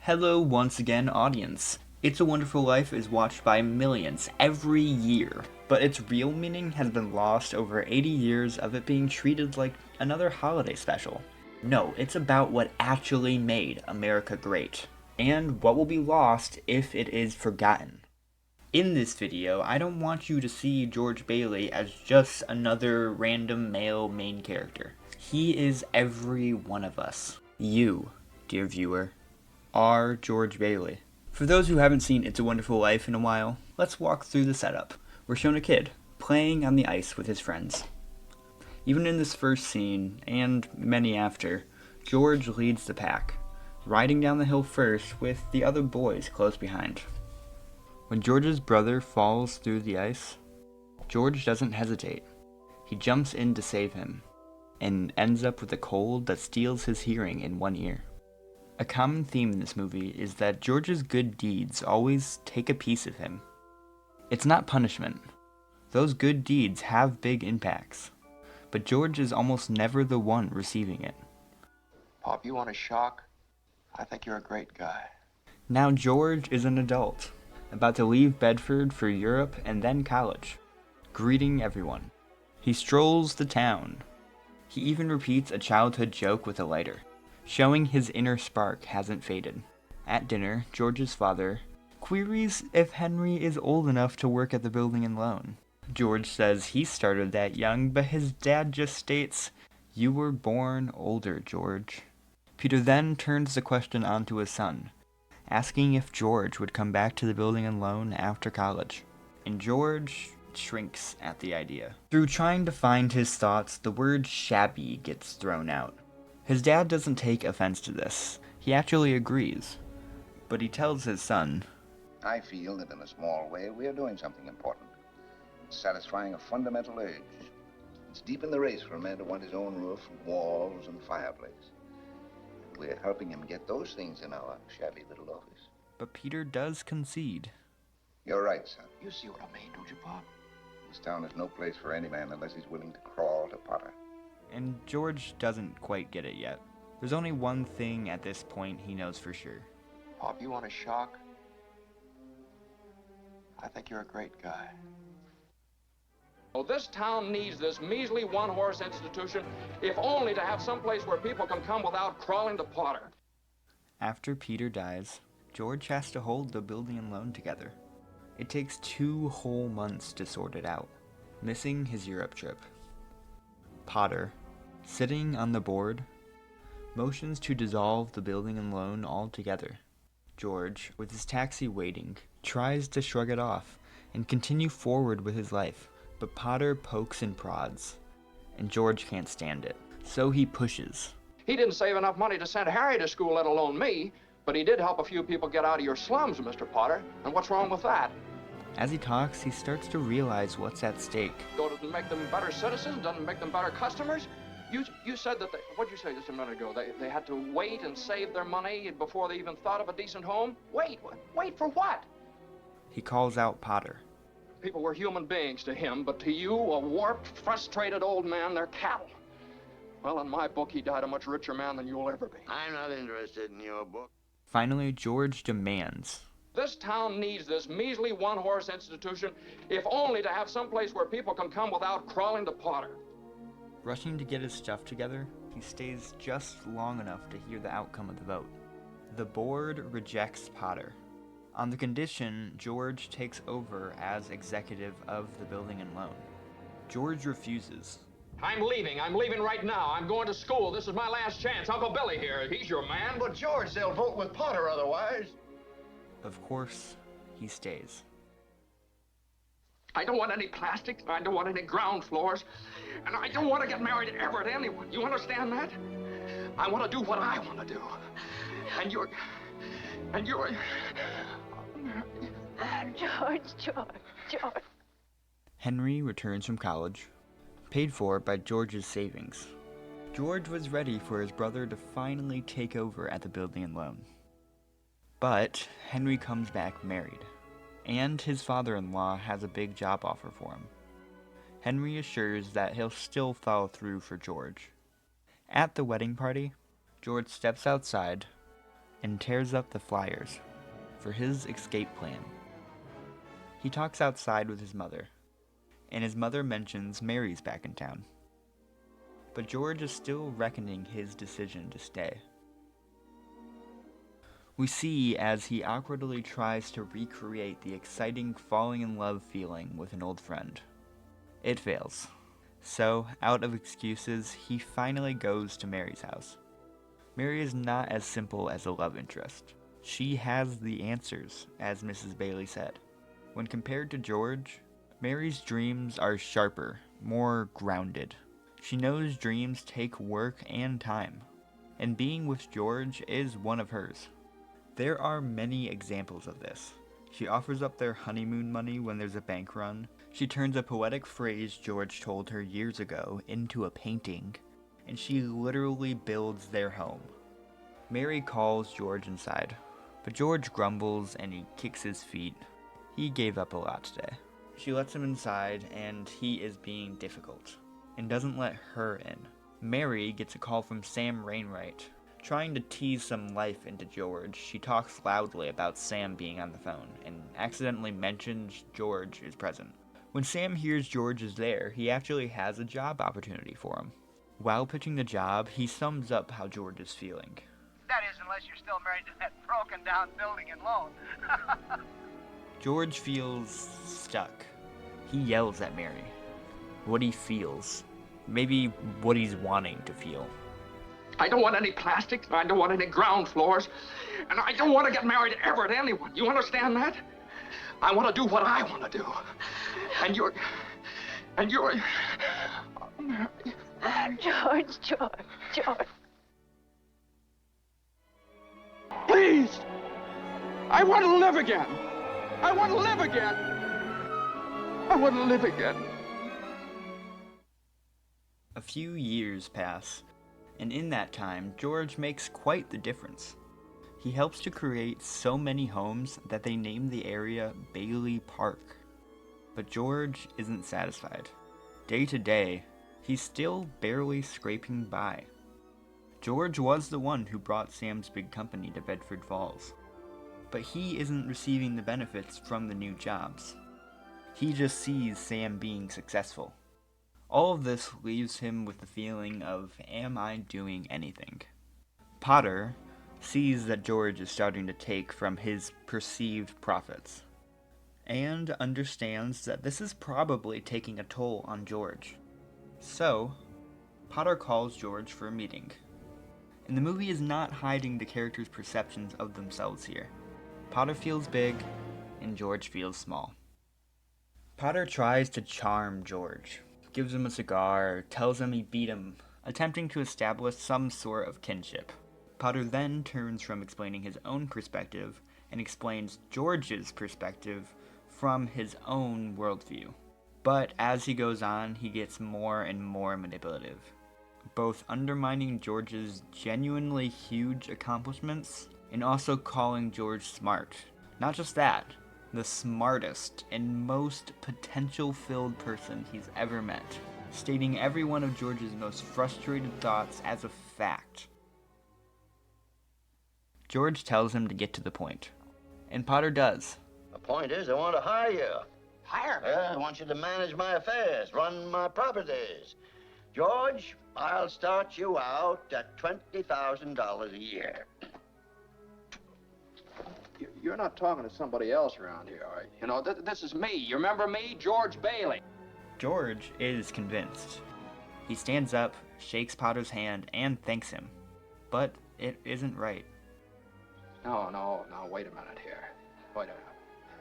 Hello once again, audience. It's a Wonderful Life is watched by millions every year, but its real meaning has been lost over 80 years of it being treated like another holiday special. No, it's about what actually made America great, and what will be lost if it is forgotten. In this video, I don't want you to see George Bailey as just another random male main character. He is every one of us. You, dear viewer, are George Bailey. For those who haven't seen It's a Wonderful Life in a while, let's walk through the setup. We're shown a kid playing on the ice with his friends. Even in this first scene, and many after, George leads the pack, riding down the hill first with the other boys close behind. When George's brother falls through the ice, George doesn't hesitate. He jumps in to save him, and ends up with a cold that steals his hearing in one ear. A common theme in this movie is that George's good deeds always take a piece of him. It's not punishment. Those good deeds have big impacts, but George is almost never the one receiving it. Pop, you want a shock? I think you're a great guy. Now George is an adult, about to leave Bedford for Europe and then college, greeting everyone. He strolls the town. He even repeats a childhood joke with a lighter, showing his inner spark hasn't faded. At dinner, George's father queries if Henry is old enough to work at the building and loan. George says he started that young, but his dad just states, "You were born older, George." Peter then turns the question on to his son, asking if George would come back to the building and loan after college. And George shrinks at the idea. Through trying to find his thoughts, the word shabby gets thrown out. His dad doesn't take offense to this. He actually agrees. But he tells his son, I feel that in a small way we are doing something important. It's satisfying a fundamental urge. It's deep in the race for a man to want his own roof, walls, and fireplace. We're helping him get those things in our shabby little office. But Peter does concede. You're right, son. You see what I mean, don't you, Pop? This town is no place for any man unless he's willing to crawl to Potter. And George doesn't quite get it yet. There's only one thing at this point he knows for sure. Pop, you want a shock? I think you're a great guy. Oh, this town needs this measly one-horse institution, if only to have some place where people can come without crawling to Potter. After Peter dies, George has to hold the building and loan together. It takes 2 whole months to sort it out, missing his Europe trip. Potter, sitting on the board, motions to dissolve the building and loan altogether. George, with his taxi waiting, tries to shrug it off and continue forward with his life, but Potter pokes and prods, and George can't stand it, so he pushes. He didn't save enough money to send Harry to school, let alone me, but he did help a few people get out of your slums, Mr. Potter, and what's wrong with that? As he talks, he starts to realize what's at stake. Doesn't make them better citizens, doesn't make them better customers. You said that what'd you say just a minute ago? They had to wait and save their money before they even thought of a decent home? Wait for what? He calls out Potter. People were human beings to him, but to you, a warped, frustrated old man, they're cattle. Well, in my book, he died a much richer man than you'll ever be. I'm not interested in your book. Finally, George demands. This town needs this measly one-horse institution, if only to have some place where people can come without crawling to Potter. Rushing to get his stuff together, he stays just long enough to hear the outcome of the vote. The board rejects Potter, on the condition George takes over as executive of the building and loan. George refuses. I'm leaving right now. I'm going to school. This is my last chance. Uncle Billy here, he's your man. But George, they'll vote with Potter otherwise. Of course, he stays. I don't want any plastics. I don't want any ground floors. And I don't want to get married ever to anyone. You understand that? I want to do what I want to do. And you're... George. Henry returns from college, paid for by George's savings. George was ready for his brother to finally take over at the building and loan. But Henry comes back married, and his father-in-law has a big job offer for him. Henry assures that he'll still follow through for George. At the wedding party, George steps outside, and tears up the flyers for his escape plan. He talks outside with his mother, and his mother mentions Mary's back in town. But George is still reckoning his decision to stay. We see as he awkwardly tries to recreate the exciting falling in love feeling with an old friend. It fails. So, out of excuses, he finally goes to Mary's house. Mary is not as simple as a love interest. She has the answers, as Mrs. Bailey said. When compared to George, Mary's dreams are sharper, more grounded. She knows dreams take work and time, and being with George is one of hers. There are many examples of this. She offers up their honeymoon money when there's a bank run. She turns a poetic phrase George told her years ago into a painting, and she literally builds their home. Mary calls George inside, but George grumbles and he kicks his feet. He gave up a lot today. She lets him inside, and he is being difficult, and doesn't let her in. Mary gets a call from Sam Wainwright. Trying to tease some life into George, she talks loudly about Sam being on the phone, and accidentally mentions George is present. When Sam hears George is there, he actually has a job opportunity for him. While pitching the job, he sums up how George is feeling. That is, unless you're still married to that broken down building and loan. George feels stuck. He yells at Mary. What he feels. Maybe what he's wanting to feel. I don't want any plastics. I don't want any ground floors. And I don't want to get married ever to anyone. You understand that? I want to do what I want to do. And you're... George. Please! I want to live again! I want to live again! I want to live again. A few years pass, and in that time, George makes quite the difference. He helps to create so many homes that they name the area Bailey Park. But George isn't satisfied. Day to day, he's still barely scraping by. George was the one who brought Sam's big company to Bedford Falls. But he isn't receiving the benefits from the new jobs. He just sees Sam being successful. All of this leaves him with the feeling of, am I doing anything? Potter sees that George is starting to take from his perceived profits, and understands that this is probably taking a toll on George. So, Potter calls George for a meeting. And the movie is not hiding the characters' perceptions of themselves here. Potter feels big, and George feels small. Potter tries to charm George, gives him a cigar, tells him he beat him, attempting to establish some sort of kinship. Potter then turns from explaining his own perspective and explains George's perspective from his own worldview. But as he goes on, he gets more and more manipulative, both undermining George's genuinely huge accomplishments and also calling George smart. Not just that, the smartest and most potential-filled person he's ever met, stating every one of George's most frustrated thoughts as a fact. George tells him to get to the point, and Potter does. The point is, I want to hire you. Hire me? Yeah, I want you to manage my affairs, run my properties. George, I'll start you out at $20,000 a year. You're not talking to somebody else around here, are you? You know, this is me. You remember me? George Bailey. George is convinced. He stands up, shakes Potter's hand, and thanks him. But it isn't right. No, wait a minute here. Wait a minute.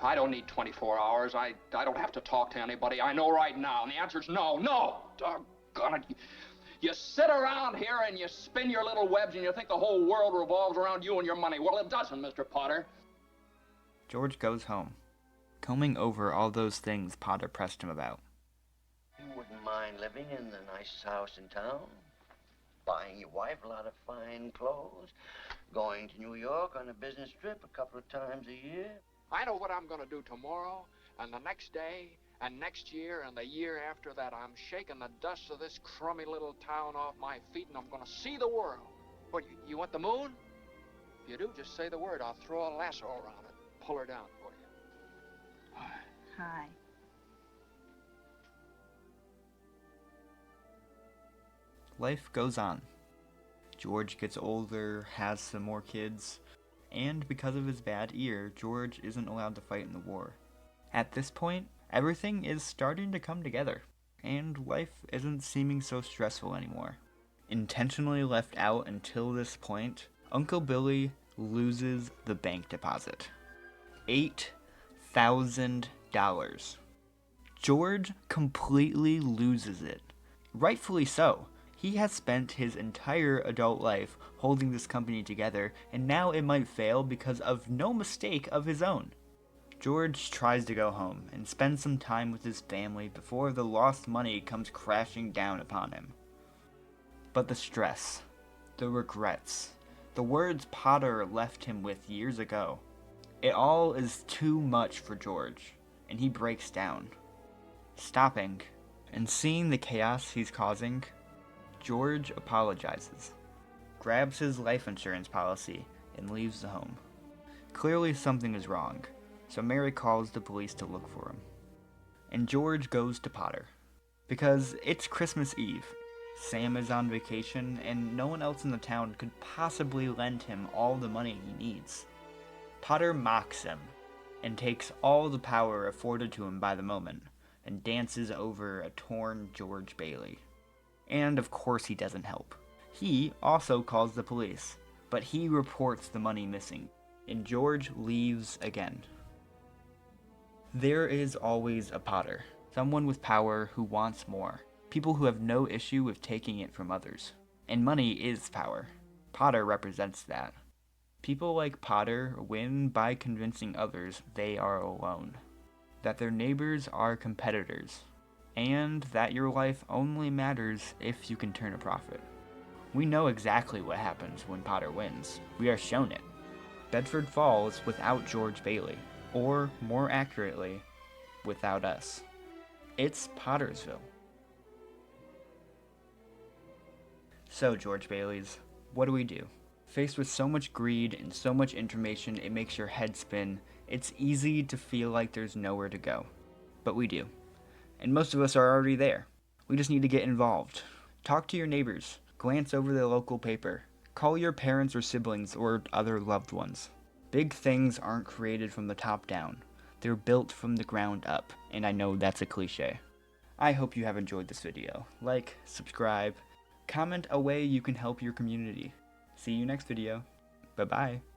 I don't need 24 hours. I don't have to talk to anybody. I know right now. And the answer's no. Doggone it. You sit around here and you spin your little webs and you think the whole world revolves around you and your money. Well, it doesn't, Mr. Potter. George goes home, combing over all those things Potter pressed him about. You wouldn't mind living in the nicest house in town? Buying your wife a lot of fine clothes? Going to New York on a business trip a couple of times a year? I know what I'm going to do tomorrow and the next day and next year and the year after that. I'm shaking the dust of this crummy little town off my feet and I'm going to see the world. What, you want the moon? If you do, just say the word. I'll throw a lasso around it. Pull her down for you. Hi. Life goes on. George gets older, has some more kids, and because of his bad ear, George isn't allowed to fight in the war. At this point, everything is starting to come together, and life isn't seeming so stressful anymore. Intentionally left out until this point, Uncle Billy loses the bank deposit. $8,000. George completely loses it. Rightfully so. He has spent his entire adult life holding this company together, and now it might fail because of no mistake of his own. George tries to go home and spend some time with his family before the lost money comes crashing down upon him. But the stress, the regrets, the words Potter left him with years ago, it all is too much for George, and he breaks down. Stopping and seeing the chaos he's causing, George apologizes, grabs his life insurance policy, and leaves the home. Clearly something is wrong, so Mary calls the police to look for him. And George goes to Potter, because it's Christmas Eve. Sam is on vacation, and no one else in the town could possibly lend him all the money he needs. Potter mocks him, and takes all the power afforded to him by the moment, and dances over a torn George Bailey. And of course he doesn't help. He also calls the police, but he reports the money missing, and George leaves again. There is always a Potter, someone with power who wants more, people who have no issue with taking it from others. And money is power. Potter represents that. People like Potter win by convincing others they are alone, that their neighbors are competitors, and that your life only matters if you can turn a profit. We know exactly what happens when Potter wins. We are shown it. Bedford falls without George Bailey, or more accurately, without us. It's Pottersville. So, George Baileys, what do we do? Faced with so much greed and so much information, it makes your head spin. It's easy to feel like there's nowhere to go. But we do. And most of us are already there. We just need to get involved. Talk to your neighbors. Glance over the local paper. Call your parents or siblings or other loved ones. Big things aren't created from the top down. They're built from the ground up, and I know that's a cliche. I hope you have enjoyed this video. Like, subscribe, comment a way you can help your community. See you next video. Bye-bye.